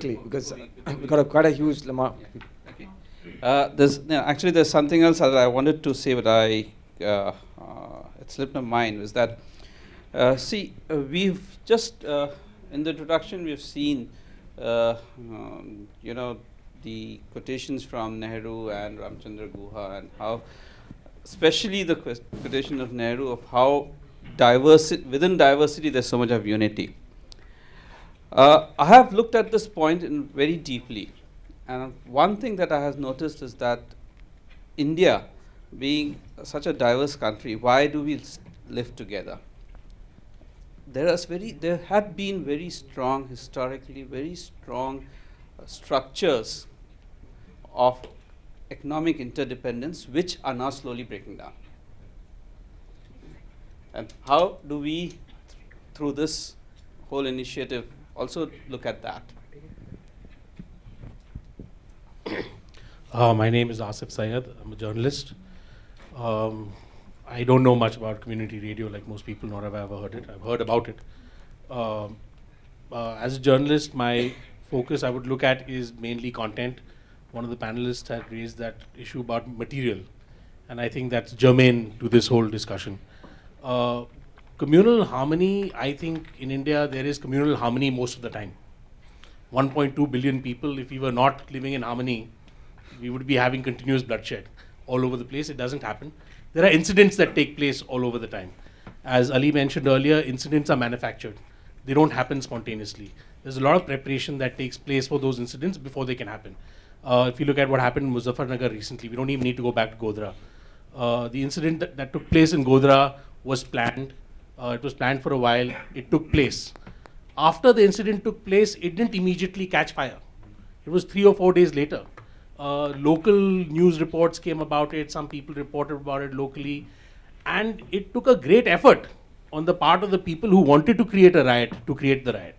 quickly, because we've got quite a huge amount. Okay. There's something else that I wanted to say, but it slipped my mind. Was that we've just in the introduction we've seen, the quotations from Nehru and Ramchandra Guha, and how, especially the quotation of Nehru, of how within diversity there's so much of unity. I have looked at this point very deeply, and one thing that I have noticed is that India, being such a diverse country, why do we live together? There have been very strong, historically very strong structures of economic interdependence, which are now slowly breaking down. And how do we, through this whole initiative, also look at that? My name is Asif Syed. I'm a journalist. I don't know much about community radio like most people, nor have I ever heard it. I've heard about it. As a journalist, my focus I would look at is mainly content. One of the panelists had raised that issue about material, and I think that's germane to this whole discussion. Communal harmony, I think in India there is communal harmony most of the time. 1.2 billion people, if we were not living in harmony, we would be having continuous bloodshed all over the place. It doesn't happen. There are incidents that take place all over the time. As Ali mentioned earlier, incidents are manufactured. They don't happen spontaneously. There's a lot of preparation that takes place for those incidents before they can happen. If you look at what happened in Muzaffarnagar recently, we don't even need to go back to Godhra. The incident that took place in Godhra was planned. It was planned for a while. It took place. After the incident took place, it didn't immediately catch fire. It was 3 or 4 days later. Local news reports came about it. Some people reported about it locally. And it took a great effort on the part of the people who wanted to create a riot to create the riot.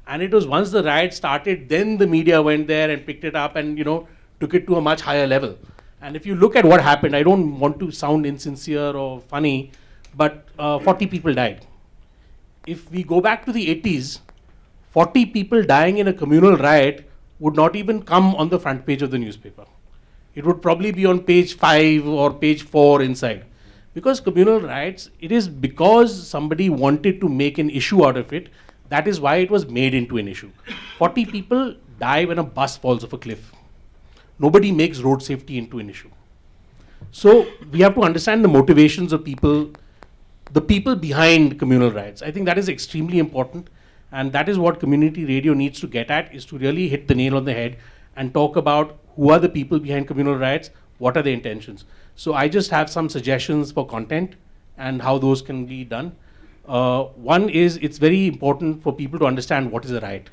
And it was once the riot started, then the media went there and picked it up and took it to a much higher level. And if you look at what happened, I don't want to sound insincere or funny, but 40 people died. If we go back to the 80s, 40 people dying in a communal riot would not even come on the front page of the newspaper. It would probably be on page 5 or page 4 inside. Because communal riots, it is because somebody wanted to make an issue out of it. That is why it was made into an issue. 40 people die when a bus falls off a cliff. Nobody makes road safety into an issue. So we have to understand the motivations of people, the people behind communal riots. I think that is extremely important. And that is what community radio needs to get at, is to really hit the nail on the head and talk about who are the people behind communal riots, what are their intentions. So I just have some suggestions for content and how those can be done. One is, it's very important for people to understand what is a riot.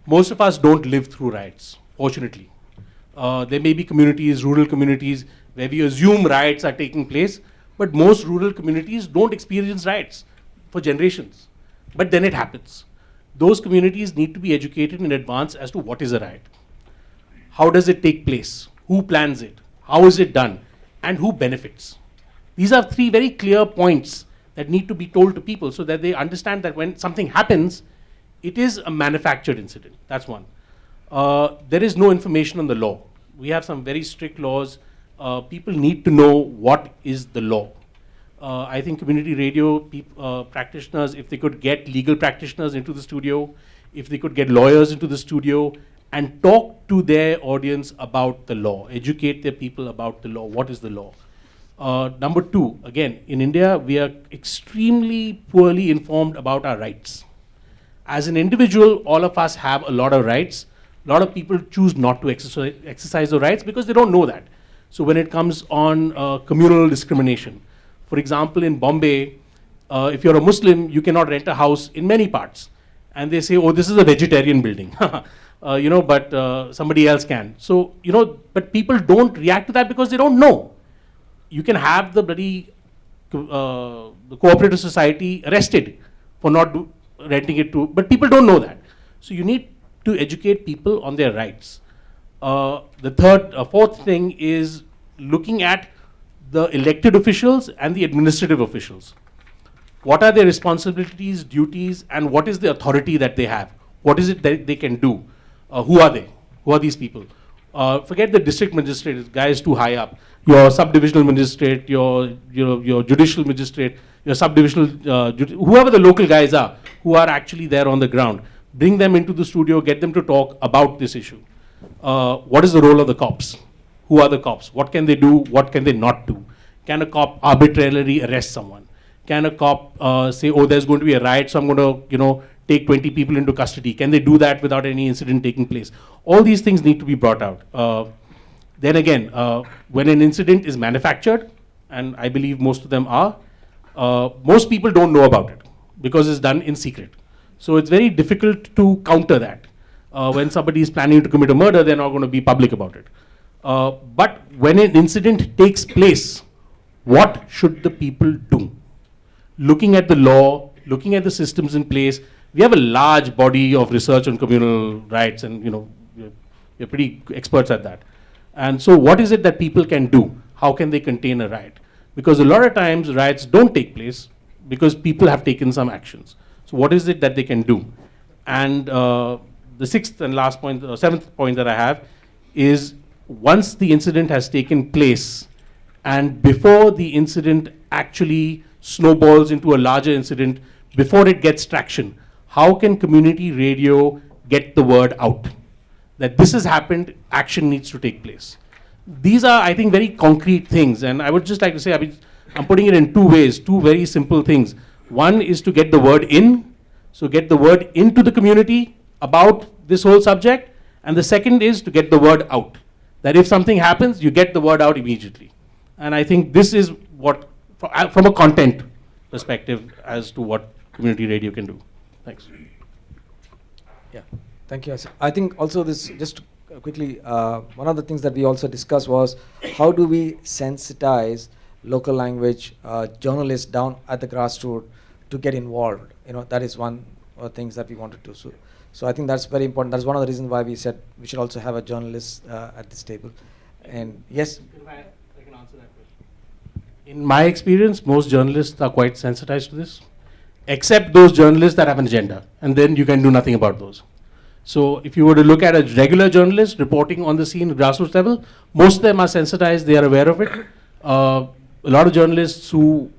Most of us don't live through riots, fortunately. There may be communities, rural communities, where we assume riots are taking place, but most rural communities don't experience riots for generations. But then it happens. Those communities need to be educated in advance as to what is a riot. How does it take place? Who plans it? How is it done? And who benefits? These are 3 very clear points that need to be told to people so that they understand that when something happens, it is a manufactured incident. That's one. There is no information on the law. We have some very strict laws. People need to know what is the law. I think community radio practitioners, if they could get legal practitioners into the studio, if they could get lawyers into the studio and talk to their audience about the law, educate their people about the law, what is the law. Number 2, again, in India, we are extremely poorly informed about our rights. As an individual, all of us have a lot of rights. A lot of people choose not to exercise their rights because they don't know that. So when it comes on communal discrimination, for example, in Bombay, if you're a Muslim, you cannot rent a house in many parts. And they say, oh, this is a vegetarian building, but somebody else can. So, but people don't react to that because they don't know. You can have the cooperative society arrested for not renting it to, but people don't know that. So you need to educate people on their rights. The fourth thing is looking at the elected officials and the administrative officials. What are their responsibilities, duties, and what is the authority that they have? what is it that they can do? Who are they? Who are these people? Forget the district magistrate, this guy is too high up. Your subdivisional magistrate, your judicial magistrate, your subdivisional, whoever the local guys are, who are actually there on the ground. Bring them into the studio, get them to talk about this issue. What is the role of the cops? Who are the cops? What can they do? What can they not do? Can a cop arbitrarily arrest someone? Can a cop say, oh, there's going to be a riot, so I'm going to, take 20 people into custody? Can they do that without any incident taking place? All these things need to be brought out. Then again, when an incident is manufactured, and I believe most of them are, most people don't know about it because it's done in secret. So it's very difficult to counter that. When somebody is planning to commit a murder, they're not going to be public about it. But when an incident takes place, what should the people do? Looking at the law, looking at the systems in place, we have a large body of research on communal rights, and we're pretty experts at that. And so what is it that people can do? How can they contain a riot? Because a lot of times riots don't take place because people have taken some actions. So what is it that they can do? And the sixth and last point, seventh point that I have is, once the incident has taken place and before the incident actually snowballs into a larger incident, before it gets traction, how can community radio get the word out that this has happened, action needs to take place? These are, I think, very concrete things, and I would just like to say, I'm putting it in two ways, two very simple things. One is to get the word in, so get the word into the community about this whole subject, and the second is to get the word out, that if something happens, you get the word out immediately. And I think this is what, from a content perspective, as to what community radio can do. Thanks. Yeah, thank you. I think also this, just quickly, one of the things that we also discussed was how do we sensitize local language journalists down at the grassroots to get involved. That is one of the things that we wanted to do. So I think that's very important. That's one of the reasons why we said we should also have a journalist at this table. And yes? I can answer that question. In my experience, most journalists are quite sensitized to this, except those journalists that have an agenda, and then you can do nothing about those. So if you were to look at a regular journalist reporting on the scene, grassroots level, most of them are sensitized, they are aware of it. A lot of journalists who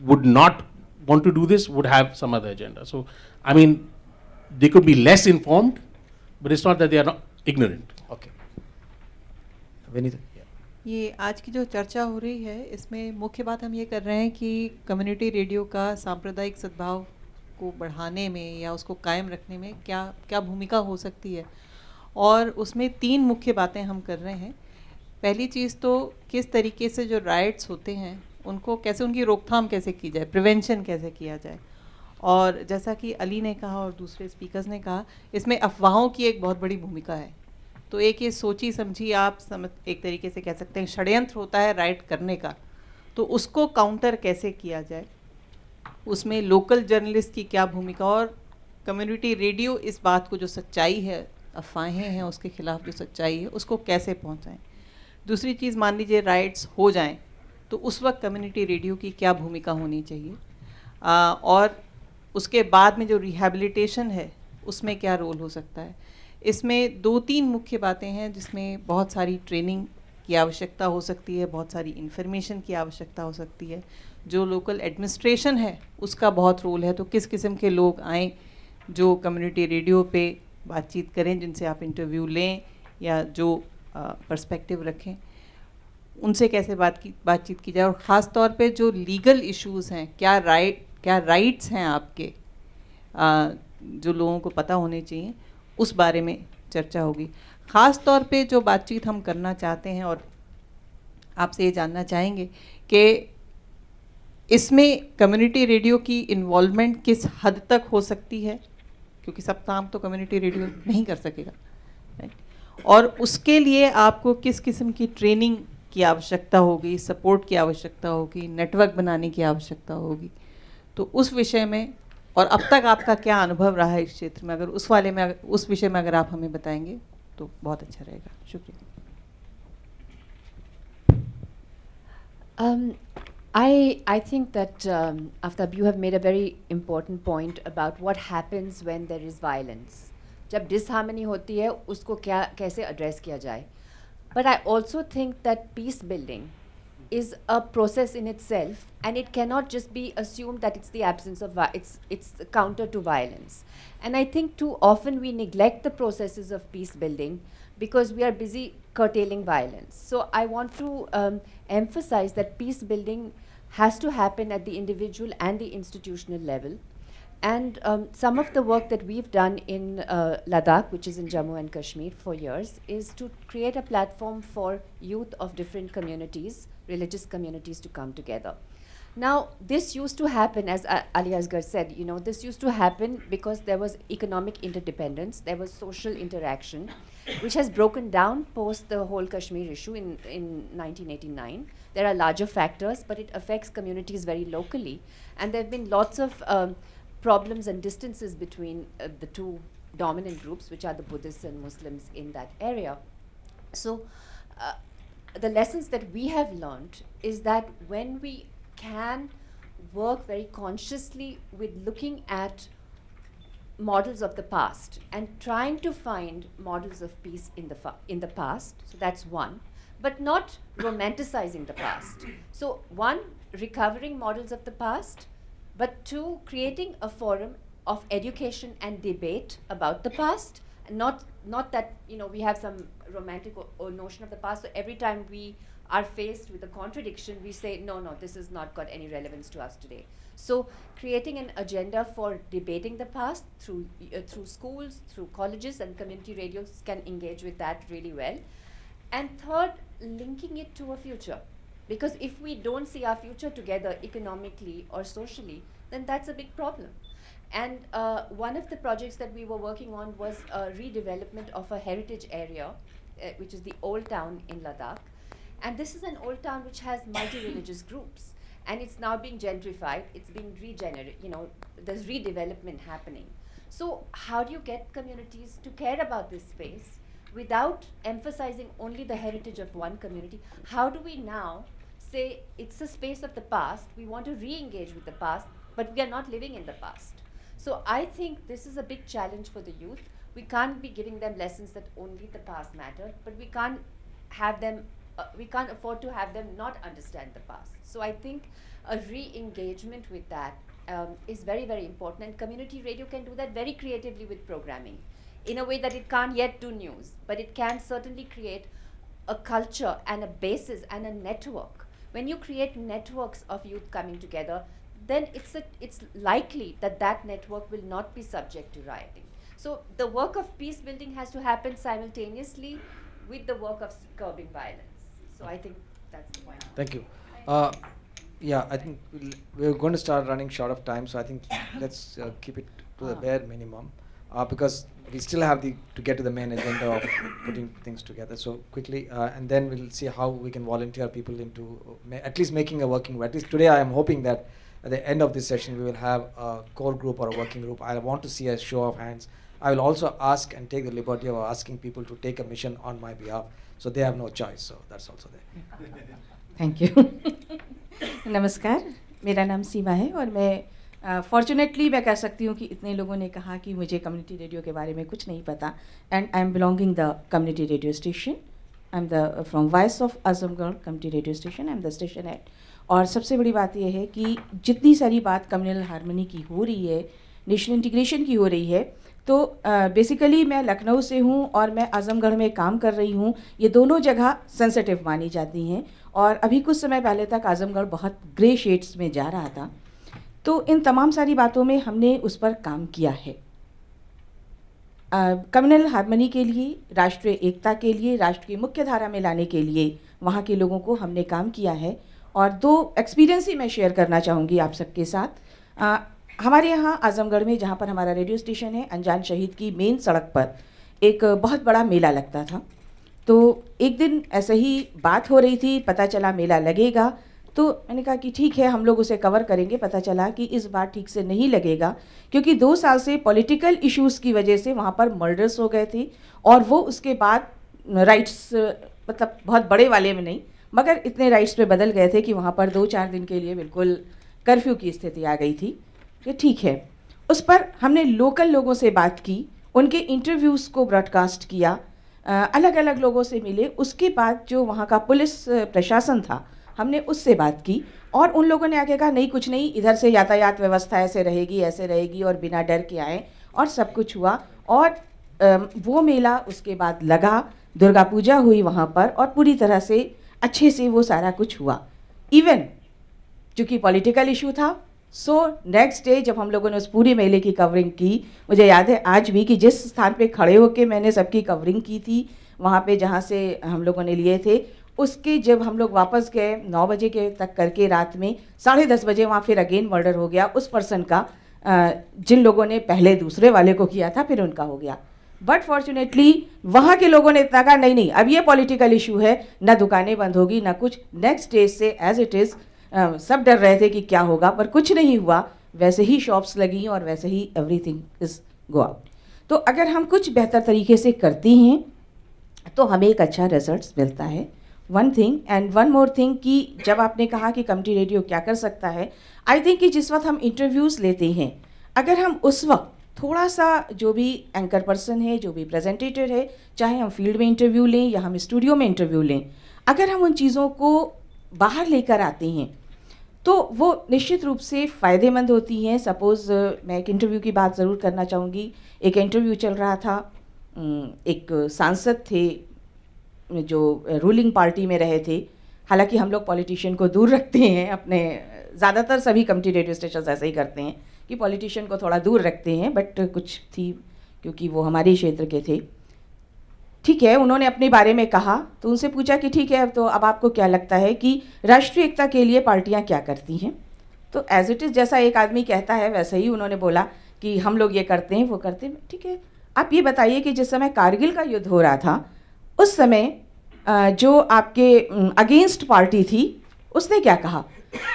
would not want to do this would have some other agenda. So, I mean, they could be less informed, but it's not that they are not ignorant. Okay. Vinita? ये आज की जो चर्चा हो रही है, इसमें मुख्य बात हम ये कर रहे हैं कि कम्युनिटी रेडियो का सांप्रदायिक सद्भाव को बढ़ाने में या उसको कायम रखने में क्या भूमिका हो सकती है, और उसमें तीन मुख्य बातें हम कर रहे हैं. पहली चीज़ तो किस तरीके से जो राइट्स होते हैं उनको कैसे, उनकी रोकथाम कैसे की जाए, प्रिवेंशन कैसे किया जाए. और जैसा कि अली ने कहा और दूसरे स्पीकर्स ने कहा, इसमें अफवाहों की एक बहुत बड़ी भूमिका है. तो एक ये सोची समझी आप एक तरीके से कह सकते हैं षड्यंत्र होता है राइट करने का, तो उसको काउंटर कैसे किया जाए, उसमें लोकल जर्नलिस्ट की क्या भूमिका, और कम्युनिटी रेडियो इस बात को जो सच्चाई है, अफवाहें हैं उसके खिलाफ जो सच्चाई है उसको कैसे पहुंचाएं. दूसरी चीज़, मान लीजिए राइट्स हो जाएं तो उस वक्त कम्युनिटी रेडियो की क्या भूमिका होनी चाहिए, और उसके बाद में जो रिहैबिलिटेशन है उसमें क्या रोल हो सकता है. इसमें दो तीन मुख्य बातें हैं जिसमें बहुत सारी ट्रेनिंग की आवश्यकता हो सकती है, बहुत सारी इन्फॉर्मेशन की आवश्यकता हो सकती है. जो लोकल एडमिनिस्ट्रेशन है उसका बहुत रोल है. तो किस किस्म के लोग आएँ जो कम्युनिटी रेडियो पे बातचीत करें, जिनसे आप इंटरव्यू लें या जो पर्सपेक्टिव रखें, उनसे कैसे बातचीत की जाए. और ख़ास तौर पे जो लीगल इश्यूज़ हैं, क्या राइट्स हैं आपके, जो लोगों को पता होने चाहिए, उस बारे में चर्चा होगी. ख़ास तौर पे जो बातचीत हम करना चाहते हैं और आपसे ये जानना चाहेंगे कि इसमें कम्युनिटी रेडियो की इन्वॉल्वमेंट किस हद तक हो सकती है, क्योंकि सब काम तो कम्युनिटी रेडियो नहीं कर सकेगा, राइट. और उसके लिए आपको किस किस्म की ट्रेनिंग की आवश्यकता होगी, सपोर्ट की आवश्यकता होगी, नेटवर्क बनाने की आवश्यकता होगी. तो उस विषय में, और अब तक आपका क्या अनुभव रहा है इस क्षेत्र में, अगर उस विषय में अगर आप हमें बताएंगे तो बहुत अच्छा रहेगा. शुक्रिया. I think that Aftab, you have made a very important point about what happens when there is violence. जब डिसहार्मनी होती है उसको क्या कैसे एड्रेस किया जाए. But I also think that peace building is a process in itself, and it cannot just be assumed that it's the absence of it's counter to violence. And I think too often we neglect the processes of peace building because we are busy curtailing violence. So I want to emphasize that peace building has to happen at the individual and the institutional level. And some of the work that we've done in Ladakh, which is in Jammu and Kashmir for years, is to create a platform for youth of different communities, religious communities, to come together. Now, this used to happen, as Ali Asghar said, you know, this used to happen because there was economic interdependence, there was social interaction, which has broken down post the whole Kashmir issue in 1989. There are larger factors, but it affects communities very locally. And there have been lots of problems and distances between the two dominant groups, which are the Buddhists and Muslims in that area. So the lessons that we have learned is that when we can work very consciously with looking at models of the past and trying to find models of peace in the past, so that's one, but not romanticizing the past. So one, recovering models of the past, but two, creating a forum of education and debate about the past, and not that, you know, we have some romantic or notion of the past, so every time we are faced with a contradiction, we say, no, this has not got any relevance to us today. So creating an agenda for debating the past through schools, through colleges, and community radios can engage with that really well. And third, linking it to a future. Because if we don't see our future together economically or socially, then that's a big problem. And one of the projects that we were working on was a redevelopment of a heritage area, which is the Old Town in Ladakh. And this is an old town which has multi-religious groups. And it's now being gentrified, it's being regenerated, you know, there's redevelopment happening. So how do you get communities to care about this space without emphasizing only the heritage of one community? How do we now say it's a space of the past, we want to re-engage with the past, but we are not living in the past? So I think this is a big challenge for the youth. We can't be giving them lessons that only the past mattered, but we can't have them, we can't afford to have them not understand the past. So I think a re-engagement with that is very, very important, and community radio can do that very creatively with programming, in a way that it can't yet do news, but it can certainly create a culture and a basis and a network. When you create networks of youth coming together, then it's likely that that network will not be subject to rioting. So the work of peace building has to happen simultaneously with the work of curbing violence. So I think that's the point. Thank you. Yeah, I think we're going to start running short of time, so I think let's keep it to the bare minimum, because we still have to get to the main agenda of putting things together. So quickly, and then we'll see how we can volunteer people into at least making a working group. At least today, I am hoping that at the end of this session, we will have a core group or a working group. I want to see a show of hands. I will also ask and take the liberty of asking people to take a mission on my behalf, so they have no choice. So that's also there. Thank you. नमस्कार, मेरा नाम सीमा है और मैं fortunately मैं कह सकती हूँ कि इतने लोगों ने कहा कि मुझे कम्युनिटी रेडियो के बारे में कुछ नहीं पता, and I am belonging the community radio station. I am the from voice of Azamgarh community radio station. I am the station head. और सबसे बड़ी बात यह है कि जितनी सारी बात कम्युनल हार्मनी की हो रही है, नेशनल इंटीग्रेशन की हो रही है, तो बेसिकली मैं लखनऊ से हूँ और मैं आजमगढ़ में काम कर रही हूँ. ये दोनों जगह सेंसिटिव मानी जाती हैं, और अभी कुछ समय पहले तक आजमगढ़ बहुत ग्रे शेड्स में जा रहा था. तो इन तमाम सारी बातों में हमने उस पर काम किया है. कम्युनल हार्मनी के लिए, राष्ट्रीय एकता के लिए, राष्ट्र की मुख्य धारा में लाने के लिए वहाँ के लोगों को हमने काम किया है. और दो एक्सपीरियंस ही मैं शेयर करना चाहूँगी आप सबके साथ. हमारे यहाँ आजमगढ़ में, जहाँ पर हमारा रेडियो स्टेशन है, अनजान शहीद की मेन सड़क पर एक बहुत बड़ा मेला लगता था. तो एक दिन ऐसे ही बात हो रही थी, पता चला मेला लगेगा, तो मैंने कहा कि ठीक है, हम लोग उसे कवर करेंगे. पता चला कि इस बार ठीक से नहीं लगेगा, क्योंकि 2 साल से पॉलिटिकल इश्यूज़ की वजह से वहाँ पर मर्डर्स हो गए थे. और वो उसके बाद राइट्स, मतलब बहुत बड़े वाले में नहीं, मगर इतने राइट्स पे बदल गए थे कि वहाँ पर 2-4 दिन के लिए बिल्कुल कर्फ्यू की स्थिति आ गई थी. कि ठीक है, उस पर हमने लोकल लोगों से बात की, उनके इंटरव्यूज़ को ब्रॉडकास्ट किया, अलग अलग लोगों से मिले। उसके बाद जो वहाँ का पुलिस प्रशासन था, हमने उससे बात की और उन लोगों ने आगे कहा नहीं कुछ नहीं, इधर से यातायात व्यवस्था ऐसे रहेगी और बिना डर के आए, और सब कुछ हुआ। और वो मेला उसके बाद लगा, दुर्गा पूजा हुई वहाँ पर और पूरी तरह से अच्छे से वो सारा कुछ हुआ। इवन चूँकि पॉलिटिकल इशू था, सो नेक्स्ट डे जब हम लोगों ने उस पूरे मेले की कवरिंग की, मुझे याद है आज भी कि जिस स्थान पे खड़े होके मैंने सबकी कवरिंग की थी वहाँ पे जहाँ से हम लोगों ने लिए थे, उसके जब हम लोग वापस गए 9 बजे के तक करके रात में, 10:30 बजे वहाँ फिर अगेन मर्डर हो गया उस पर्सन का, जिन लोगों ने पहले दूसरे वाले को किया था फिर उनका हो गया। बट फॉर्चुनेटली वहाँ के लोगों ने इतना कहा नहीं नहीं अब ये पॉलिटिकल इशू है, ना दुकानें बंद होगी ना कुछ, नेक्स्ट डे से एज इट इज़ सब डर रहे थे कि क्या होगा, पर कुछ नहीं हुआ, वैसे ही शॉप्स लगी और वैसे ही एवरीथिंग इज गो आउट। तो अगर हम कुछ बेहतर तरीके से करते हैं तो हमें एक अच्छा रिजल्ट्स मिलता है। One thing and one more thing कि जब आपने कहा कि कम्युनिटी रेडियो क्या कर सकता है, आई थिंक कि जिस वक्त हम इंटरव्यूज़ लेते हैं, अगर हम उस वक्त थोड़ा सा जो भी एंकर पर्सन है, जो भी प्रेजेंटेटर है, चाहे हम फील्ड में इंटरव्यू लें या हम स्टूडियो में इंटरव्यू लें, अगर हम उन चीज़ों को बाहर लेकर आते हैं तो वो निश्चित रूप से फ़ायदेमंद होती हैं। सपोज़ मैं एक इंटरव्यू की बात ज़रूर करना चाहूँगी। एक इंटरव्यू चल रहा था, एक सांसद थे जो रूलिंग पार्टी में रहे थे। हालांकि हम लोग पॉलिटिशियन को दूर रखते हैं अपने, ज़्यादातर सभी कम्युनिटी रेडियो स्टेशन ऐसे ही करते हैं कि पॉलिटिशियन को थोड़ा दूर रखते हैं, बट कुछ थी क्योंकि वो हमारे क्षेत्र के थे। ठीक है, उन्होंने अपने बारे में कहा तो उनसे पूछा कि ठीक है तो अब आपको क्या लगता है कि राष्ट्रीय एकता के लिए पार्टियां क्या करती हैं। तो एज इट इज़ जैसा एक आदमी कहता है वैसे ही उन्होंने बोला कि हम लोग ये करते हैं वो करते हैं। ठीक है, आप ये बताइए कि जिस समय कारगिल का युद्ध हो रहा था उस समय जो आपके अगेंस्ट पार्टी थी उसने क्या कहा?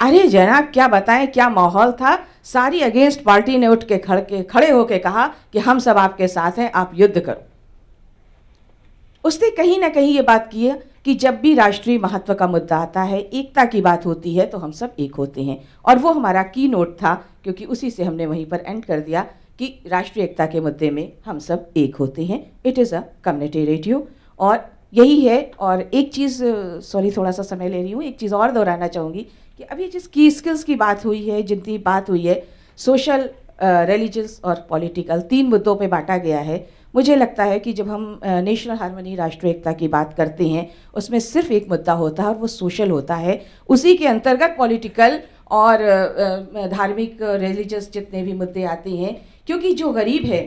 अरे जनाब क्या बताएं क्या माहौल था, सारी अगेंस्ट पार्टी ने उठ के खड़े होके कहा कि हम सब आपके साथ हैं, आप युद्ध करो। उसने कहीं ना कहीं ये बात की है कि जब भी राष्ट्रीय महत्व का मुद्दा आता है, एकता की बात होती है तो हम सब एक होते हैं, और वो हमारा की नोट था क्योंकि उसी से हमने वहीं पर एंड कर दिया कि राष्ट्रीय एकता के मुद्दे में हम सब एक होते हैं। It is a community radio और यही है। और एक चीज़, सॉरी थोड़ा सा समय ले रही हूँ, एक चीज़ और दोहराना चाहूँगी कि अभी जिस की स्किल्स की बात हुई है, जितनी बात हुई है, सोशल, रिलीजियस और पॉलिटिकल, 3 मुद्दों पे बांटा गया है। मुझे लगता है कि जब हम नेशनल हार्मनी, राष्ट्रीय एकता की बात करते हैं, उसमें सिर्फ एक मुद्दा होता है और वो सोशल होता है। उसी के अंतर्गत पॉलिटिकल और धार्मिक, रिलीजियस जितने भी मुद्दे आते हैं, क्योंकि जो गरीब है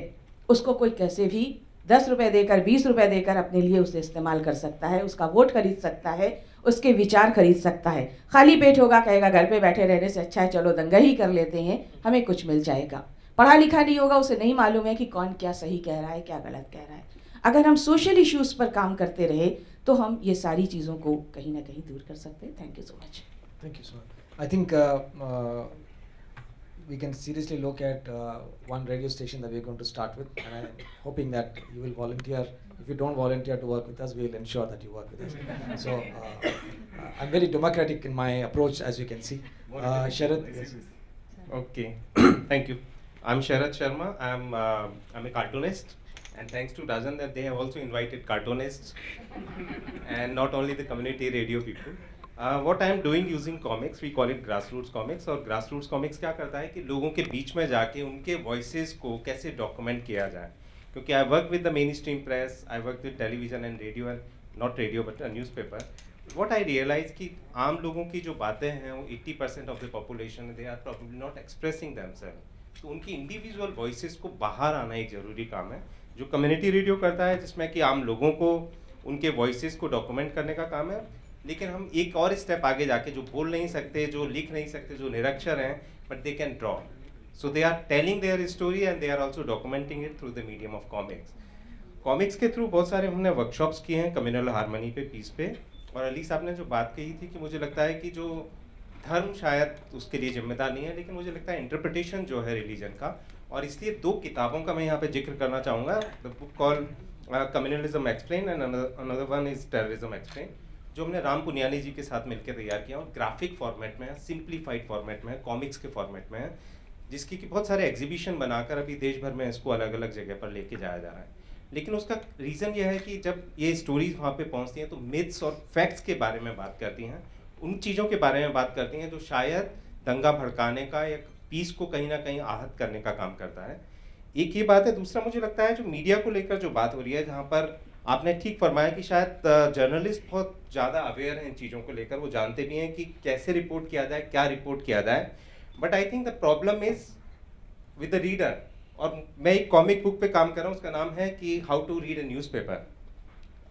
उसको कोई कैसे भी 10 रुपये देकर, 20 रुपये देकर अपने लिए उसे इस्तेमाल कर सकता है, उसका वोट खरीद सकता है, उसके विचार खरीद सकता है। खाली पेट होगा, कहेगा घर पे बैठे रहने से अच्छा है चलो दंगा ही कर लेते हैं, हमें कुछ मिल जाएगा। पढ़ा लिखा नहीं होगा, उसे नहीं मालूम है कि कौन क्या सही कह रहा है, क्या गलत कह रहा है। अगर हम सोशल इश्यूज़ पर काम करते रहे तो हम ये सारी चीज़ों को कहीं ना कहीं दूर कर सकते हैं। Thank you so much. Thank you so much. I think we can seriously look at one radio station that we're going to start with, and I'm hoping that you will volunteer. If you don't volunteer to work with us, we'll ensure that you work with us. So I'm very democratic in my approach, as you can see. Sharad, yes. Okay, thank you. I'm Sharad Sharma. I'm a cartoonist, and thanks to Rajan that they have also invited cartoonists, and not only the community radio people. What I am doing using comics, we call it grassroots comics. और grassroots comics क्या करता है कि लोगों के बीच में जाके उनके voices को कैसे document किया जाए, क्योंकि I work with the mainstream press, I work with television and radio, and not radio but a newspaper. What I realize कि आम लोगों की जो बातें हैं वो 80% of the population they are probably not expressing themselves. तो उनकी इंडिविजुअल वॉइसेस को बाहर आना एक ज़रूरी काम है जो कम्युनिटी रेडियो करता है, जिसमें कि आम लोगों को उनके वॉइसेस को डॉक्यूमेंट करने का काम है। लेकिन हम एक और स्टेप आगे जाके जो बोल नहीं सकते, जो लिख नहीं सकते, जो निरक्षर हैं, but they can draw, so they are telling their story and they are also documenting it through the medium of comics. Comics के थ्रू बहुत सारे हमने वर्कशॉप्स किए हैं कम्युनल हार्मनी पे, पीस पे। और अली साहब ने जो बात कही थी कि मुझे लगता है कि जो धर्म शायद उसके लिए जिम्मेदार नहीं है, लेकिन मुझे लगता है इंटरप्रिटेशन जो है रिलीजन का, और इसलिए 2 किताबों का मैं यहाँ पे जिक्र करना चाहूँगा। The book call communalism explain and another one is terrorism explain, जो हमने राम पुनियानी जी के साथ मिलकर तैयार किया और ग्राफिक फॉर्मेट में है, सिंप्लीफाइड फॉर्मेट में है, कॉमिक्स के फॉर्मेट में है। जिसकी कि बहुत सारे एग्जीबिशन बनाकर अभी देश भर में इसको अलग अलग जगह पर लेके जाया जा रहा है। लेकिन उसका रीज़न ये है कि जब ये स्टोरीज वहाँ पे पहुँचती हैं तो मिथ्स और फैक्ट्स के बारे में बात करती हैं, उन चीज़ों के बारे में बात करती हैं जो शायद दंगा भड़काने का या पीस को कहीं ना कहीं आहत करने का काम करता है। एक ये बात है। दूसरा मुझे लगता है जो मीडिया को लेकर जो बात हो रही है, जहाँ पर आपने ठीक फरमाया कि शायद जर्नलिस्ट बहुत ज़्यादा अवेयर हैं इन चीज़ों को लेकर, वो जानते भी हैं कि कैसे रिपोर्ट किया जाए, क्या रिपोर्ट किया जाए। But I think the problem is with the reader. और मैं एक कॉमिक बुक पे काम कर रहा हूँ, उसका नाम है कि how to read a newspaper,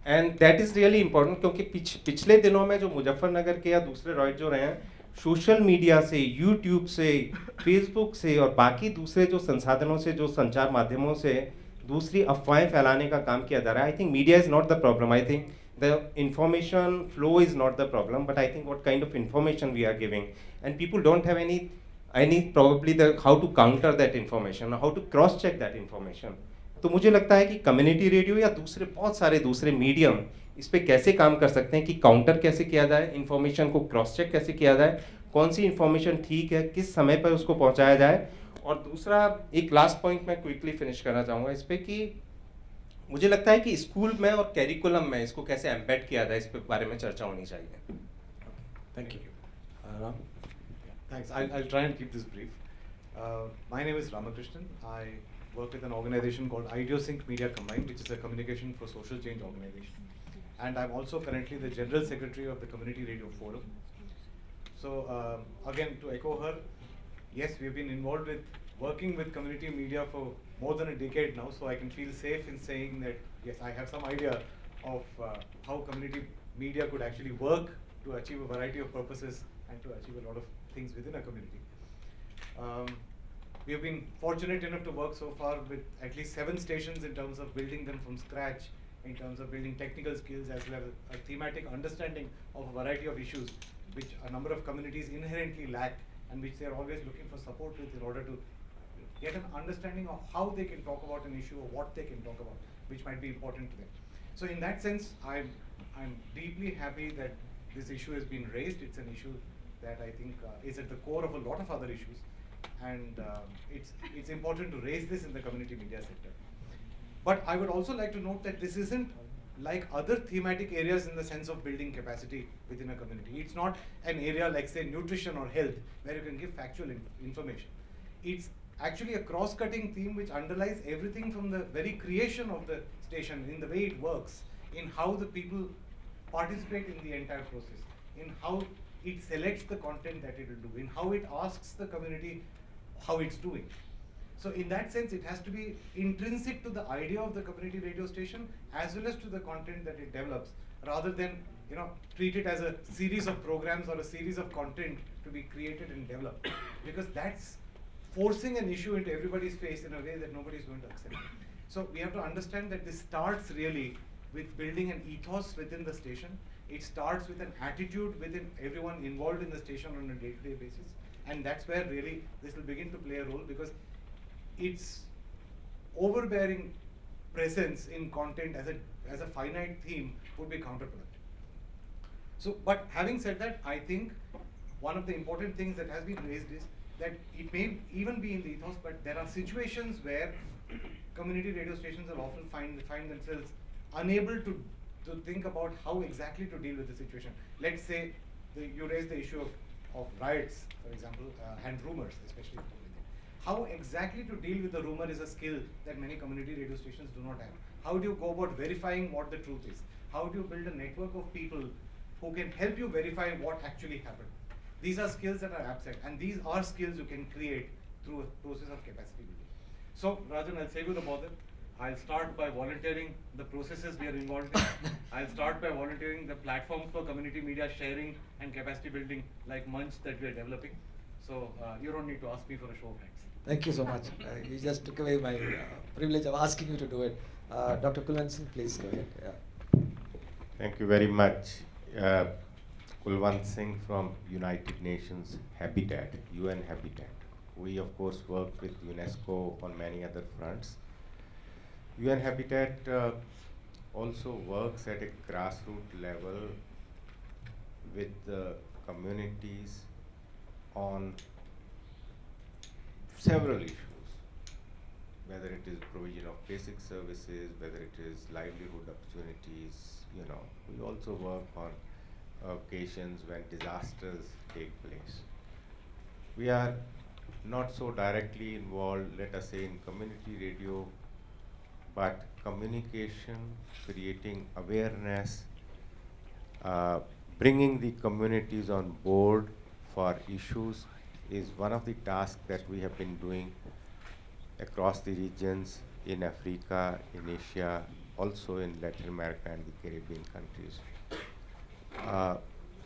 and that is really important, क्योंकि पिछले दिनों में जो मुजफ्फरनगर के या दूसरे रॉयट जो रहे हैं, सोशल मीडिया से, यूट्यूब से, फेसबुक से और बाकी दूसरे जो संसाधनों से, जो संचार माध्यमों से दूसरी अफवाहें फैलाने का काम किया जा रहा है। I think media is not the problem, I think the information flow is not the problem, but I think what kind of information we are giving, and people don't have any probably the how to counter that information or how to cross check that information. तो मुझे लगता है कि community radio या दूसरे बहुत सारे दूसरे मीडियम इस पे कैसे काम कर सकते हैं कि काउंटर कैसे किया जाए, इन्फॉर्मेशन को क्रॉस चेक कैसे किया जाए, कौन सी इन्फॉर्मेशन ठीक है, किस समय पर उसको पहुंचाया जाए। और दूसरा एक लास्ट पॉइंट मैं क्विकली फिनिश करना चाहूँगा इस पे कि मुझे लगता है कि स्कूल में और कैरिकुलम में इसको कैसे एम्बेड किया जाए, इस पे बारे में चर्चा होनी चाहिए। Thank you. Ram? Thanks. I'll try and keep this brief. My name is Ramakrishnan. I work with an organization called IdeoSync Media Combined, which is a communication for social change organization. And I'm also currently the General Secretary of the Community Radio Forum. So again, to echo her, yes, we've been involved with working with community media for more than a decade now, so I can feel safe in saying that, yes, I have some idea of how community media could actually work to achieve a variety of purposes and to achieve a lot of things within a community. We have been fortunate enough to work so far with at least 7 stations in terms of building them from scratch, in terms of building technical skills as well as a thematic understanding of a variety of issues which a number of communities inherently lack and which they are always looking for support with in order to get an understanding of how they can talk about an issue or what they can talk about, which might be important to them. So in that sense, I'm deeply happy that this issue has been raised. It's an issue that I think is at the core of a lot of other issues, and it's important to raise this in the community media sector. But I would also like to note that this isn't like other thematic areas in the sense of building capacity within a community. It's not an area like, say, nutrition or health, where you can give factual information. It's actually a cross-cutting theme which underlies everything from the very creation of the station, in the way it works, in how the people participate in the entire process, in how it selects the content that it will do, in how it asks the community how it's doing. So in that sense, it has to be intrinsic to the idea of the community radio station as well as to the content that it develops, rather than treat it as a series of programs or a series of content to be created and developed, because that's forcing an issue into everybody's face in a way that nobody is going to accept. So we have to understand that this starts really with building an ethos within the station. It starts with an attitude within everyone involved in the station on a day-to-day basis, and that's where really this will begin to play a role, because its overbearing presence in content as a finite theme would be counterproductive. So, but having said that, I think one of the important things that has been raised is that it may even be in the ethos, but there are situations where community radio stations will often find themselves unable to think about how exactly to deal with the situation. Let's say you raise the issue of riots, for example, and rumors, especially. How exactly to deal with the rumor is a skill that many community radio stations do not have. How do you go about verifying what the truth is? How do you build a network of people who can help you verify what actually happened? These are skills that are absent, and these are skills you can create through a process of capacity building. So, Rajan, I'll save you the bother. I'll start by volunteering the processes we are involved in. I'll start by volunteering the platforms for community media sharing and capacity building, like Munch, that we are developing. So, you don't need to ask me for a show of hands. Thank you so much. You just took away my privilege of asking you to do it. Dr. Kulwant Singh, please go ahead. Yeah. Thank you very much. Kulwant Singh from United Nations Habitat, UN Habitat. We of course work with UNESCO on many other fronts. UN Habitat also works at a grassroots level with the communities on several issues, whether it is provision of basic services, whether it is livelihood opportunities. We also work on occasions when disasters take place. We are not so directly involved, let us say, in community radio, but communication, creating awareness, bringing the communities on board for issues is one of the tasks that we have been doing across the regions in Africa, in Asia, also in Latin America and the Caribbean countries.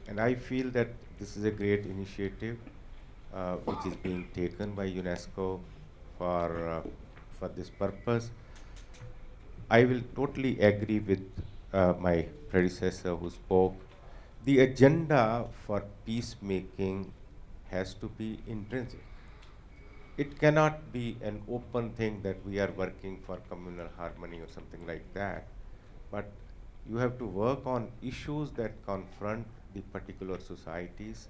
And I feel that this is a great initiative which is being taken by UNESCO for this purpose. I will totally agree with my predecessor who spoke. The agenda for peacemaking has to be intrinsic. It cannot be an open thing that we are working for communal harmony or something like that. But you have to work on issues that confront the particular societies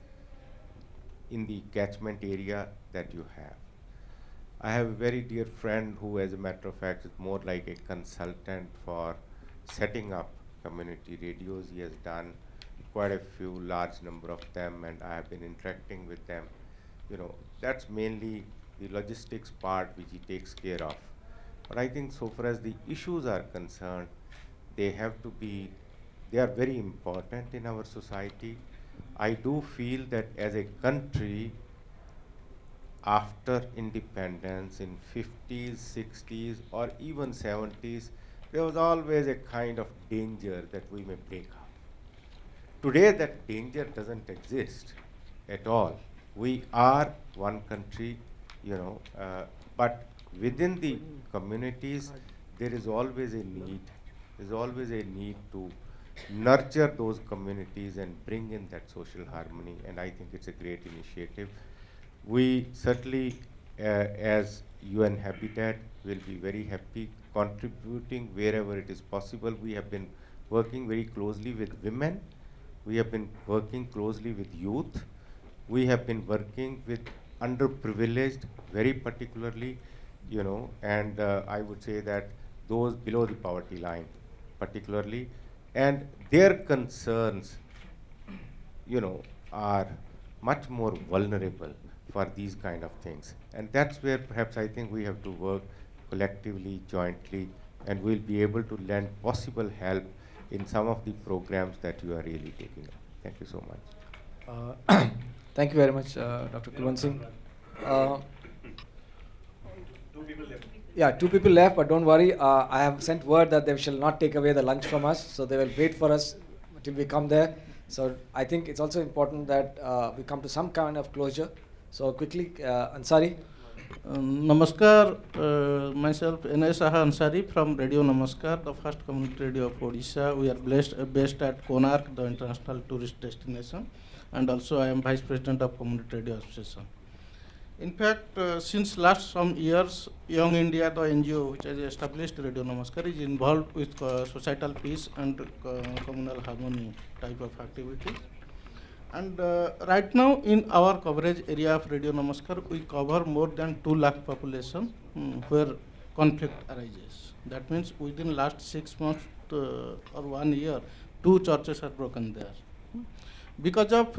in the catchment area that you have. I have a very dear friend who, as a matter of fact, is more like a consultant for setting up community radios. He has done quite a few large number of them, and I have been interacting with them. That's mainly the logistics part which he takes care of. But I think so far as the issues are concerned, they are very important in our society. I do feel that as a country, after independence in 50s, 60s, or even 70s, there was always a kind of danger that we may break up. Today, that danger doesn't exist at all. We are one country, but within the communities, there is always a need. There's always a need to nurture those communities and bring in that social harmony, and I think it's a great initiative. We certainly, as UN Habitat, will be very happy contributing wherever it is possible. We have been working very closely with women. We have been working closely with youth. We have been working with underprivileged, very particularly, and I would say that those below the poverty line, particularly, and their concerns, are much more vulnerable for these kind of things. And that's where perhaps I think we have to work collectively, jointly, and we'll be able to lend possible help in some of the programs that you are really taking up. Thank you so much. Thank you very much, Dr. Kulwant Singh. Yeah, 2 people left, but don't worry. I have sent word that they shall not take away the lunch from us, so they will wait for us till we come there. So I think it's also important that we come to some kind of closure. So quickly, Ansari. Namaskar, myself N.A. Saha Ansari from Radio Namaskar, the first community radio of Odisha. We are based at Konark, the international tourist destination, and also I am Vice President of Community Radio Association. In fact, since last some years, Young India, the NGO which has established Radio Namaskar, is involved with societal peace and communal harmony type of activities. And right now in our coverage area of Radio Namaskar, we cover more than 2 lakh population where conflict arises. That means within last 6 months or 1 year, 2 churches are broken there. Because of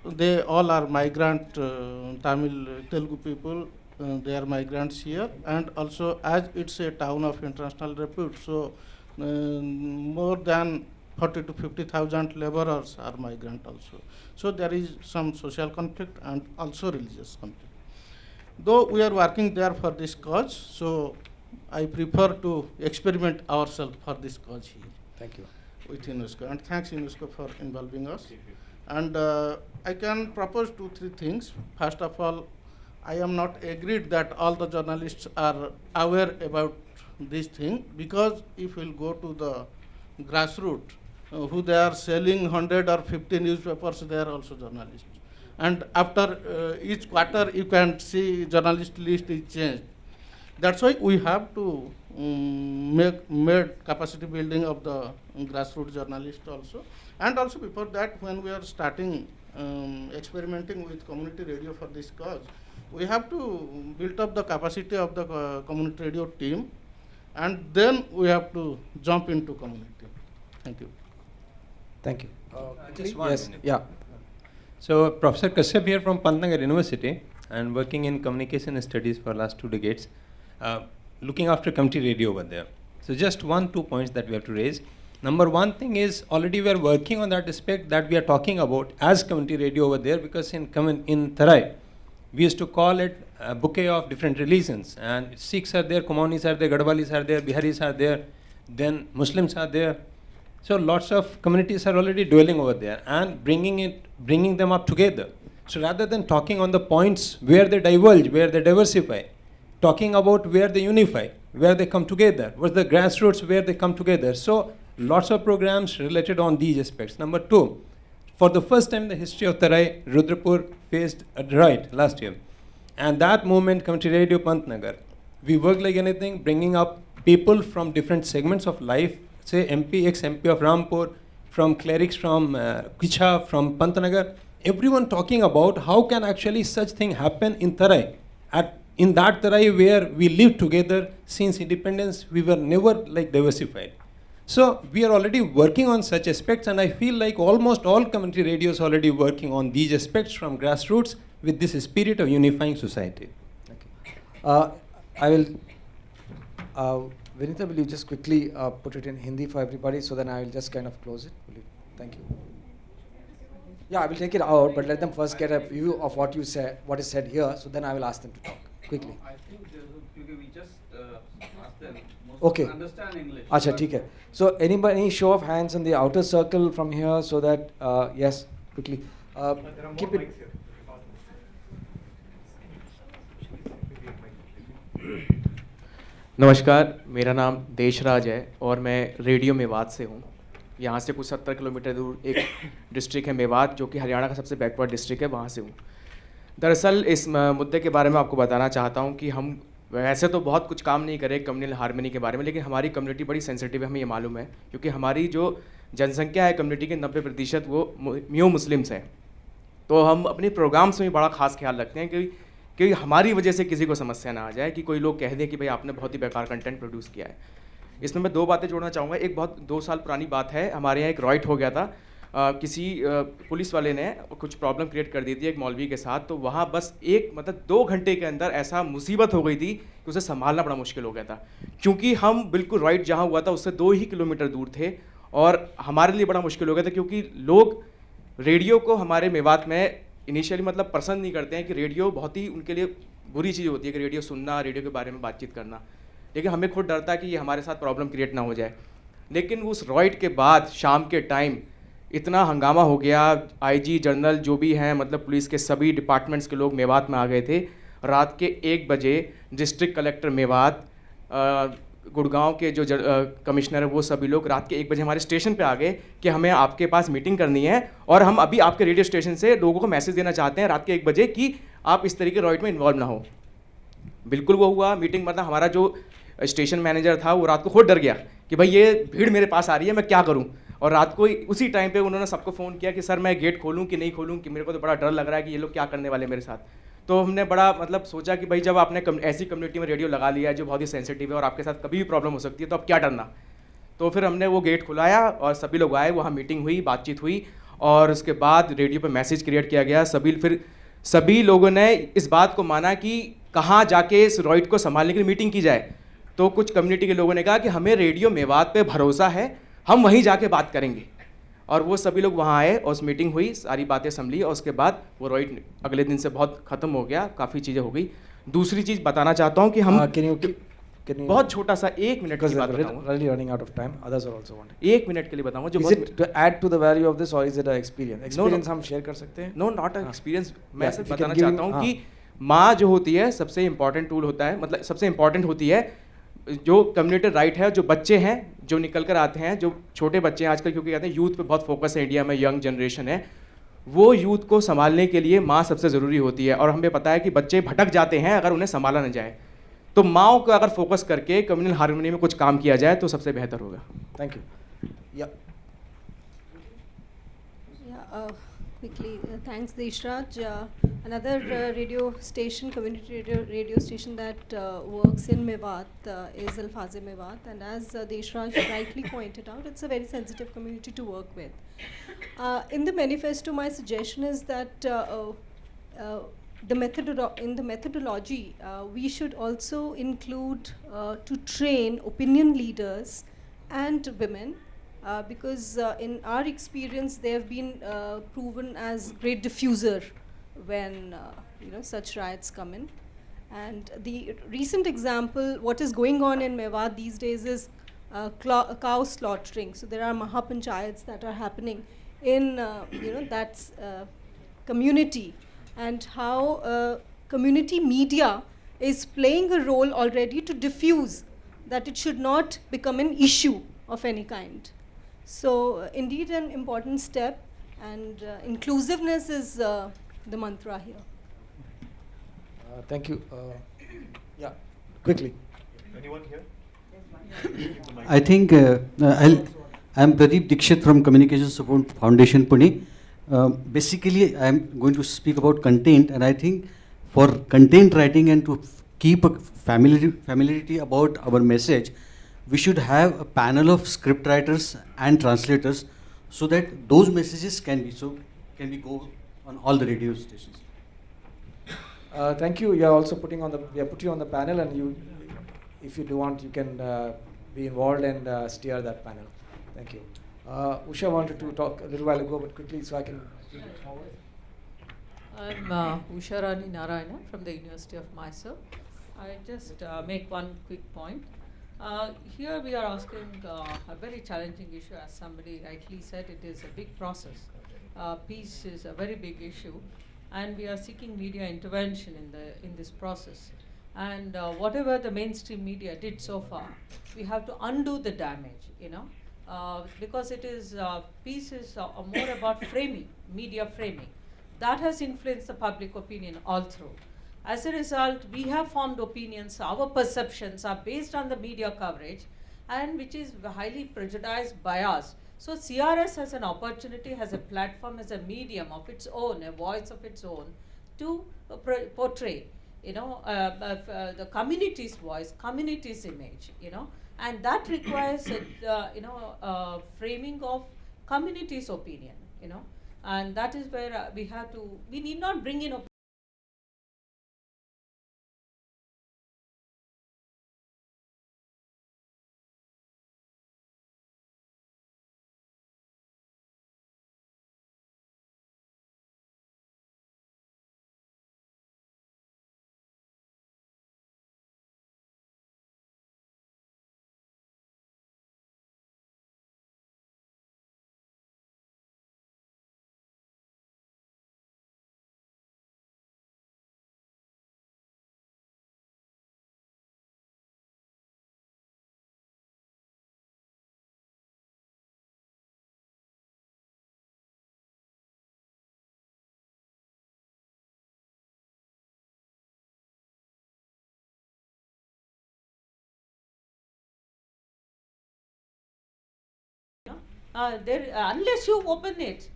they all are migrant Tamil Telugu people, they are migrants here, and also as it's a town of international repute, so more than 40 to 50,000 laborers are migrant also. So there is some social conflict and also religious conflict. Though we are working there for this cause, so I prefer to experiment ourselves for this cause here. Thank you. With UNESCO, and thanks UNESCO for involving us. And I can propose 2-3 things. First of all, I am not agreed that all the journalists are aware about this thing, because if we'll go to the grassroots, who they are selling 100 or 50 newspapers, they are also journalists. And after each quarter, you can see journalist list is changed. That's why we have to made capacity building of the grassroots journalists also. And also before that, when we are starting experimenting with community radio for this cause, we have to build up the capacity of the community radio team, and then we have to jump into community. Thank you. Thank you. Just one yes, minute. yeah. So, Professor Kashyap here from Pantnagar University and working in communication studies for last 2 decades, looking after community radio over there. So, just 2 points that we have to raise. Number one thing is already we are working on that aspect that we are talking about as community radio over there, because in Tarai, we used to call it a bouquet of different religions, and Sikhs are there, Kumaonis are there, Gadwalis are there, Biharis are there, then Muslims are there. So lots of communities are already dwelling over there and bringing them up together. So rather than talking on the points where they diverge, where they diversify, talking about where they unify, where they come together, what's the grassroots where they come together. So lots of programs related on these aspects. Number two, for the first time in the history of Tarai, Rudrapur faced a drought last year. And that movement, Community Radio Pantnagar, we work like anything, bringing up people from different segments of life, say MP, ex-MP of Rampur, from clerics from Kicha, from Pantnagar, everyone talking about how can actually such thing happen in Tarai. In that Tarai where we live together since independence, we were never like diversified. So we are already working on such aspects, and I feel like almost all community radios already working on these aspects from grassroots with this spirit of unifying society. I will, Vinita, will you just quickly put it in Hindi for everybody, so then I will just kind of close it. Thank you. Yeah, I will take it out, but let them first get a view of what you said, what is said here, so then I will ask them to talk quickly. I think we just asked them. Okay. Understand English. Acha, theek hai. So any show of hands in the outer circle from here, so that yes, quickly. Keep it. नमस्कार, मेरा नाम देशराज है और मैं radio Mewat से हूँ। यहाँ से कुछ 70 किलोमीटर दूर एक डिस्ट्रिक्ट है मेवात, जो कि हरियाणा का सबसे बैकवर्ड डिस्ट्रिक्ट है, वहाँ से हूँ। दरअसल इस मुद्दे के बारे में आपको बताना चाहता हूँ कि हम वैसे तो बहुत कुछ काम नहीं करें कम्युनल हार्मनी के बारे में, लेकिन हमारी कम्युनिटी बड़ी सेंसिटिव है, हमें ये मालूम है, क्योंकि हमारी जो जनसंख्या है कम्युनिटी के 90% वो म्यू मुस्लिम्स हैं। तो हम अपने प्रोग्राम्स में बड़ा खास ख्याल रखते हैं कि हमारी वजह से किसी को समस्या ना आ जाए, कि कोई लोग कह दें कि भाई आपने बहुत ही बेकार कंटेंट प्रोड्यूस किया है। इसमें मैं 2 बातें जोड़ना चाहूँगा। एक बहुत 2 साल पुरानी बात है, हमारे यहाँ एक रॉइट हो गया था, किसी पुलिस वाले ने कुछ प्रॉब्लम क्रिएट कर दी थी एक मौलवी के साथ। तो वहाँ बस 2 घंटे के अंदर ऐसा मुसीबत हो गई थी कि उसे संभालना बड़ा मुश्किल हो गया था, क्योंकि हम बिल्कुल रॉइट जहाँ हुआ था उससे 2 ही किलोमीटर दूर थे, और हमारे लिए बड़ा मुश्किल हो गया था, क्योंकि लोग रेडियो को हमारे मेवात में इनिशियली पसंद नहीं करते हैं, कि रेडियो बहुत ही उनके लिए बुरी चीज़ होती है कि रेडियो सुनना, रेडियो के बारे में बातचीत करना। लेकिन हमें खुद डरता है कि ये हमारे साथ प्रॉब्लम क्रिएट ना हो जाए। लेकिन उस रॉइट के बाद शाम के टाइम इतना हंगामा हो गया, आईजी जनरल जो भी हैं, पुलिस के सभी डिपार्टमेंट्स के लोग मेवात में आ गए थे। रात के 1 बजे डिस्ट्रिक्ट कलेक्टर मेवात, गुड़गांव के जो कमिश्नर है, वो सभी लोग रात के 1 बजे हमारे स्टेशन पे आ गए कि हमें आपके पास मीटिंग करनी है, और हम अभी आपके रेडियो स्टेशन से लोगों को मैसेज देना चाहते हैं रात के 1 बजे कि आप इस तरीके रॉइट में इन्वॉल्व ना हो। बिल्कुल वो हुआ मीटिंग। हमारा जो स्टेशन मैनेजर था वो रात को खुद डर गया कि भाई ये भीड़ मेरे पास आ रही है, मैं क्या करूँ। और रात को उसी टाइम पे उन्होंने सबको फ़ोन किया कि सर मैं गेट खोलूँ कि नहीं खोलूँ, कि मेरे को तो बड़ा डर लग रहा है कि ये लोग क्या करने वाले मेरे साथ। तो हमने बड़ा सोचा कि भाई जब आपने ऐसी कम्युनिटी में रेडियो लगा लिया है जो बहुत ही सेंसिटिव है और आपके साथ कभी भी प्रॉब्लम हो सकती है, तो अब क्या डरना। तो फिर हमने वो गेट खुलाया और सभी लोग आए, वहाँ मीटिंग हुई, बातचीत हुई, और उसके बाद रेडियो पर मैसेज क्रिएट किया गया। सभी लोगों ने इस बात को माना कि कहाँ जाके इस रॉइट को संभालने के लिए मीटिंग की जाए। तो कुछ कम्युनिटी के लोगों ने कहा कि हमें रेडियो मेवात पे भरोसा है, हम वहीं जाके बात करेंगे। और वो सभी लोग वहाँ आए और उस मीटिंग हुई, सारी बातें संभली, और उसके बाद वो रॉइट अगले दिन से बहुत ख़त्म हो गया, काफ़ी चीज़ें हो गई। दूसरी चीज़ बताना चाहता हूँ कि हम बहुत छोटा सा 1 मिनट की बात बताऊंगा। Really running out of time. Others are also wanting. 1 minute के लिए बताऊंगा जो Is it to add to the value of this, or is it an experience? Experience हम share कर सकते हैं? No not experience. मैं Yeah, सिर्फ if you can बताना give चाहता हूँ हाँ. कि माँ जो होती है सबसे इंपॉर्टेंट टूल होता है, सबसे इंपॉर्टेंट होती है। जो कम्युनिटी राइट है, जो बच्चे हैं जो निकल कर आते हैं, जो छोटे बच्चे हैं आजकल, क्योंकि कहते हैं यूथ पे बहुत फोकस है इंडिया में, यंग जनरेशन है, वो यूथ को संभालने के लिए माँ सबसे ज़रूरी होती है। और हमें पता है कि बच्चे भटक जाते हैं अगर उन्हें संभाला न जाए। तो माँओं को अगर फोकस करके कम्युनल हार्मनी में कुछ काम किया जाए तो सबसे बेहतर होगा। Thank you. Yeah. quickly. Thanks, Deshraj. Another radio station, community radio station that works in Mewat is Alfaze Mewat, and as Deshraj rightly pointed out, it's a very sensitive community to work with. In the manifesto, my suggestion is that in the methodology, we should also include to train opinion leaders and women, because in our experience they have been proven as great diffuser when such riots come in. And the recent example, what is going on in Mewat these days is cow slaughtering. So there are mahapanchayats that are happening in that community, and how community media is playing a role already to diffuse that it should not become an issue of any kind. So indeed an important step, and inclusiveness is the mantra here. Thank you. Yeah, quickly. Anyone here? I think I'm Pradeep Dikshit from Communication Support Foundation, Pune. Basically, I'm going to speak about content, and I think for content writing and to keep a familiarity about our message, we should have a panel of script writers and translators, so that those messages can be go on all the radio stations. Thank you. You are also we have put you on the panel, and you, if you do want, you can be involved and steer that panel. Thank you. Usha wanted to talk a little while ago, but quickly so I can take it forward. I'm Usha Rani Narayana from the University of Mysore. I just make one quick point. Here we are asking a very challenging issue. As somebody rightly said, it is a big process. Peace is a very big issue, and we are seeking media intervention in this process. And whatever the mainstream media did so far, we have to undo the damage, because it is peace is more about framing, media framing. That has influenced the public opinion all through. As a result, we have formed opinions, our perceptions are based on the media coverage, and which is highly prejudiced, biased. So CRS has an opportunity, has a platform, has a medium of its own, a voice of its own, to portray, the community's voice, community's image, and that requires, framing of community's opinion, and that is where we need not bring in unless you open it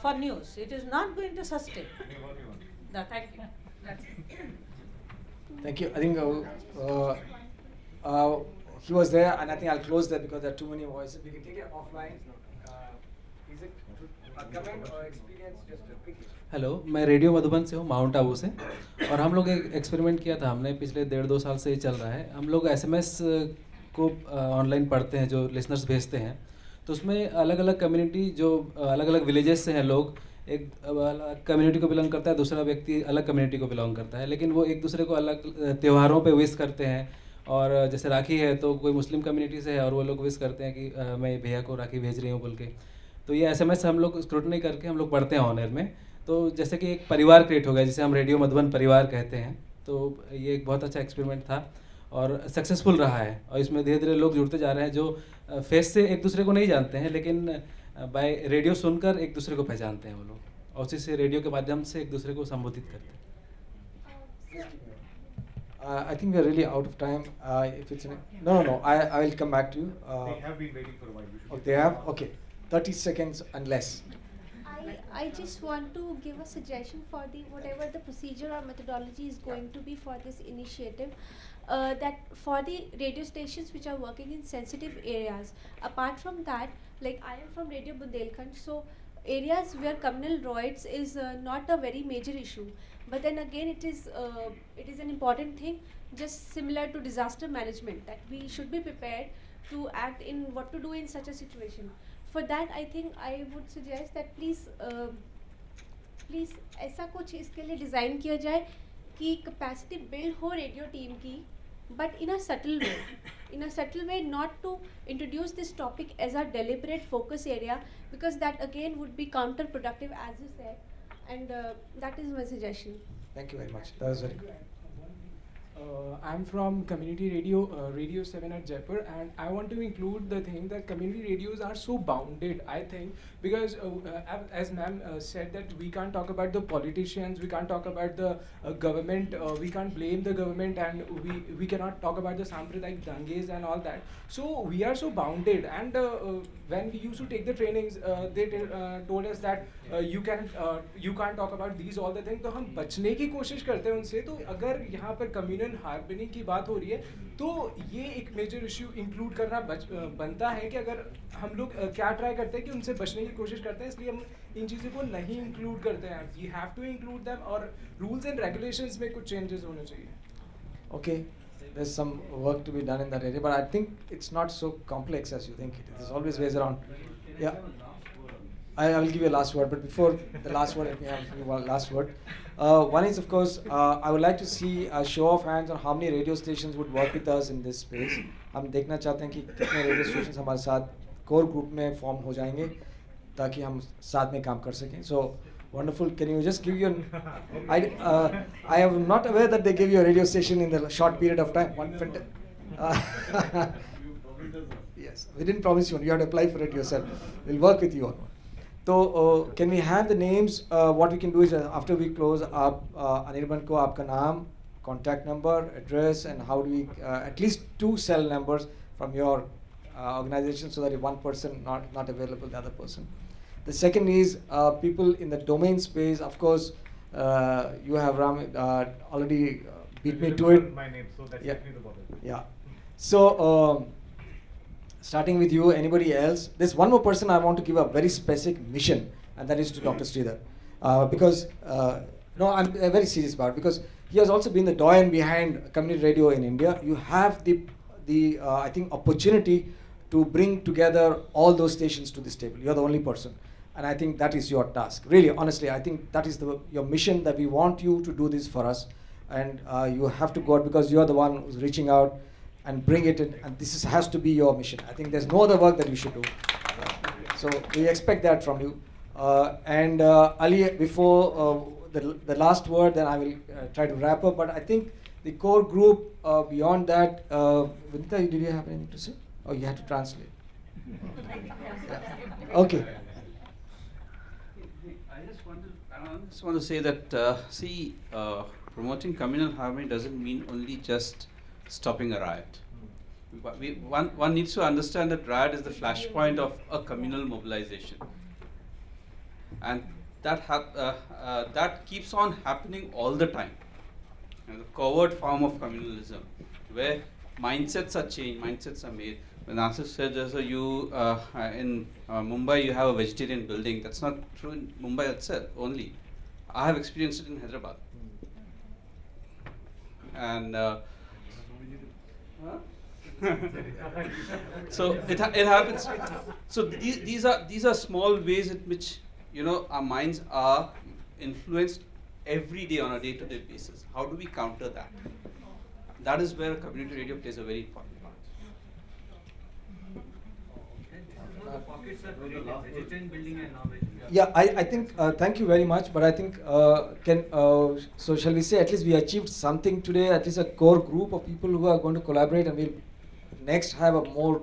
for news, it is not going to sustain. No, thank you. That's it. Thank you. I think he was there, and I think I'll close that because there are too many voices. We can take it offline. Is it a comment or experience? Just quickly. Hello, मैं radio Madhuban से हूँ, mount Abu से, और हम लोग एक experiment किया था हमने, पिछले 1.5-2 साल से ये चल रहा है। हम लोग एसएमएस को ऑनलाइन पढ़ते हैं, जो लिसनर्स भेजते हैं, तो उसमें अलग अलग कम्युनिटी, जो अलग अलग विलेजेस से हैं लोग, एक कम्युनिटी को बिलोंग करता है, दूसरा व्यक्ति अलग कम्युनिटी को बिलोंग करता है, लेकिन वो एक दूसरे को अलग त्योहारों पे विश करते हैं। और जैसे राखी है तो कोई मुस्लिम कम्युनिटी से है और वो लोग विश करते हैं कि मैं भैया को राखी भेज रही हूँ बोल के। तो ये एसएमएस हम लोग स्क्रूटनी करके हम लोग पढ़ते हैं ऑन एयर में, तो जैसे कि एक परिवार क्रिएट हो गया, जिसे हम रेडियो मधुबन परिवार कहते हैं। तो ये एक बहुत अच्छा एक्सपेरिमेंट था और सक्सेसफुल रहा है, और इसमें धीरे धीरे लोग जुड़ते जा रहे हैं जो फेस से एक दूसरे को नहीं जानते हैं, लेकिन बाय रेडियो सुनकर एक दूसरे को पहचानते हैं वो लोग, और उसी से रेडियो के माध्यम से एक दूसरे को संबोधित करते हैं। I think we are really out of time. If it's no, I will come back to you. They have been waiting for a while. Oh, they have? Okay. 30 seconds and less. I I just want to give a suggestion for the whatever the procedure or methodology is going to be for this initiative. That for the radio stations which are working in sensitive areas, apart from that, like I am from Radio Bundelkhand, so areas where communal roids is not a very major issue, but then again it is an important thing, just similar to disaster management, that we should be prepared to act in what to do in such a situation. For that I think I would suggest that please ऐसा कुछ इसके लिए design किया जाए कि capacity build हो radio team की, but in a subtle way, not to introduce this topic as a deliberate focus area, because that again would be counterproductive, as you said, and that is my suggestion. Thank you very much. That was very good. I'm from Community Radio, Radio 7 at Jaipur, and I want to include the thing that community radios are so bounded, I think, because as ma'am said, that we can't talk about the politicians, we can't talk about the government, we can't blame the government, and we cannot talk about the Sampradaik danges and all that. So we are so bounded, and when we used to take the trainings, they told us that you can't talk about these all the things. तो हम बचने की कोशिश करते हैं उनसे. तो अगर यहाँ पर communal harmony की बात हो रही है, तो ये एक major issue include करना बनता है कि अगर हम लोग क्या try करते हैं कि उनसे बचने की कोशिश करते हैं, इसलिए हम इन चीज़ों को नहीं include करते हैं. We have to include them, और rules and regulations में कुछ changes होने चाहिए. Okay, there's some work to be done in that area, but I think it's not so complex as you think it is. There's always ways around. Yeah. I will give you a last word, but before the last word, let me have one last word. One is, of course, I would like to see a show of hands on how many radio stations would work with us in this space. हम देखना चाहते हैं कि कितने radio stations हमारे साथ core group में form हो जाएंगे, ताकि हम साथ में काम कर सकें. So wonderful. Can you just give your? I am not aware that they give you a radio station in the short period of time. Yes, we didn't promise you one. You have to apply for it yourself. We'll work with you on one. So can we have the names? What we can do is after we close up, Anirban ko आपका नाम, contact number, address, and how do we at least 2 cell numbers from your organization, so that if one person not available, the other person. The second is people in the domain space. Of course, you have already beat me to it. My name, so that's Yeah. definitely the bother. Yeah. So starting with you, anybody else? There's one more person I want to give a very specific mission, and that is to Dr. Sridhar, because no, I'm very serious about it, because he has also been the doyen behind community radio in India. You have the I think opportunity to bring together all those stations to this table. You're the only person. And I think that is your task. Really, honestly, I think that is your mission, that we want you to do this for us. And you have to go out, because you are the one who's reaching out and bring it in. And this has to be your mission. I think there's no other work that you should do. So we expect that from you. And Ali, before the last word, then I will try to wrap up. But I think the core group, beyond that, Vinita, did you have anything to say? Oh, you had to translate. Yeah. Okay. I just want to say that, promoting communal harmony doesn't mean only just stopping a riot. But one needs to understand that riot is the flashpoint of a communal mobilization. And that keeps on happening all the time. And the covert form of communalism, where mindsets are changed, mindsets are made. When Asif said, in Mumbai you have a vegetarian building, that's not true in Mumbai itself only. I have experienced it in Hyderabad. And so it happens. So these are small ways in which our minds are influenced every day on a day-to-day basis. How do we counter that? That is where community radio plays a very important part. Yeah, I think, thank you very much, but I think, so shall we say at least we achieved something today, at least a core group of people who are going to collaborate, and we'll next have a more,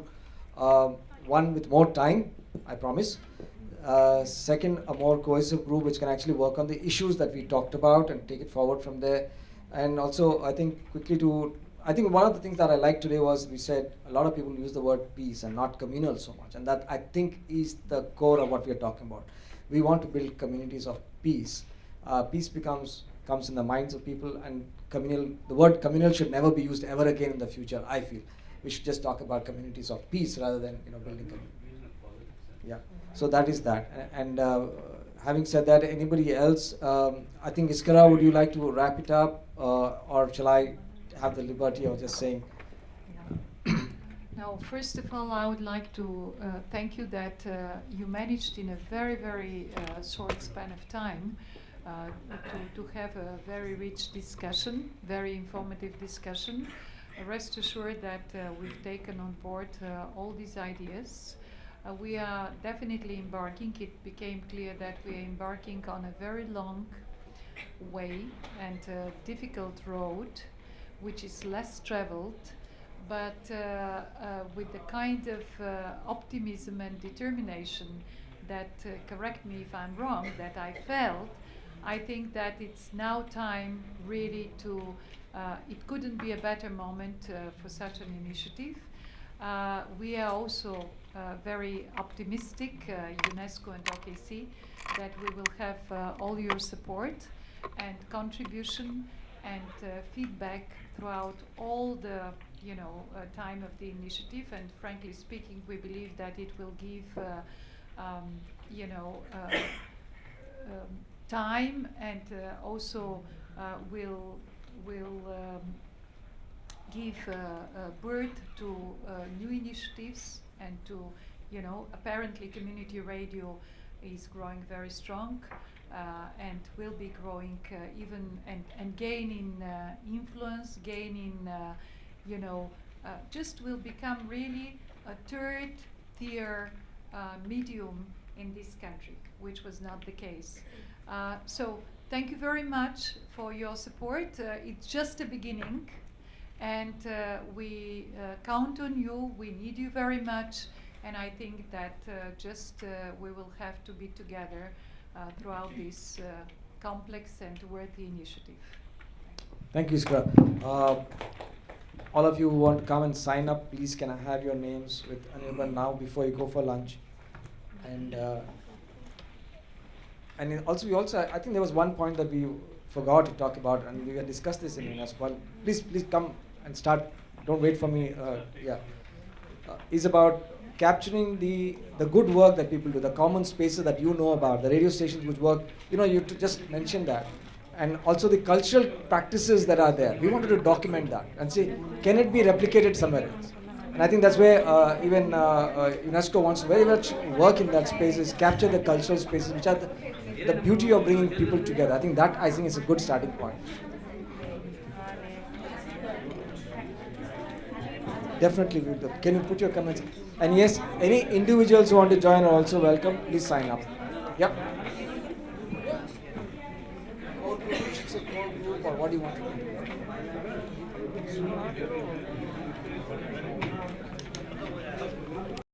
one with more time, I promise. Second, a more cohesive group which can actually work on the issues that we talked about and take it forward from there. And also, I think I think one of the things that I liked today was we said a lot of people use the word peace and not communal so much, and that I think is the core of what we are talking about. we want to build communities of peace. Peace comes in the minds of people, and the word communal should never be used ever again in the future. I feel we should just talk about communities of peace rather than building communities. Yeah. So that is that. And having said that, anybody else? I think Iskara, would you like to wrap it up, or shall I have the liberty of just saying? Now, first of all, I would like to thank you that you managed in a very, very short span of time to have a very rich discussion, very informative discussion. Rest assured that we've taken on board all these ideas. We are definitely embarking. It became clear that we are embarking on a very long way and difficult road, which is less traveled, but with the kind of optimism and determination that, correct me if I'm wrong, that I felt. I think that it's now time really to, it couldn't be a better moment for such an initiative. We are also very optimistic, UNESCO and OKC, that we will have all your support and contribution and feedback throughout all the time of the initiative. And frankly speaking, we believe that it will give time and also will give birth to new initiatives and to, apparently community radio is growing very strong and will be growing even and gain in influence, gain in, just will become really a third tier medium in this country, which was not the case. So thank you very much for your support. It's just a beginning, and we count on you. We need you very much, and I think that we will have to be together throughout this complex and worthy initiative. Thank you, Iskra. All of you who want to come and sign up, please can I have your names with Anirban now before you go for lunch? And also, I think there was one point that we forgot to talk about, and we had discussed this in UNESCO. Please come and start. Don't wait for me. Is about capturing the good work that people do, the common spaces that you know about, the radio stations which work. You just mentioned that, and also the cultural practices that are there. We wanted to document that and see, can it be replicated somewhere else? And I think that's where even UNESCO wants to very much work in that space, is capture the cultural spaces, which are the beauty of bringing people together. I think is a good starting point. Definitely, we will. Can you put your comments? And yes, any individuals who want to join are also welcome. Please sign up. Yep. Core group, or what do you want to do?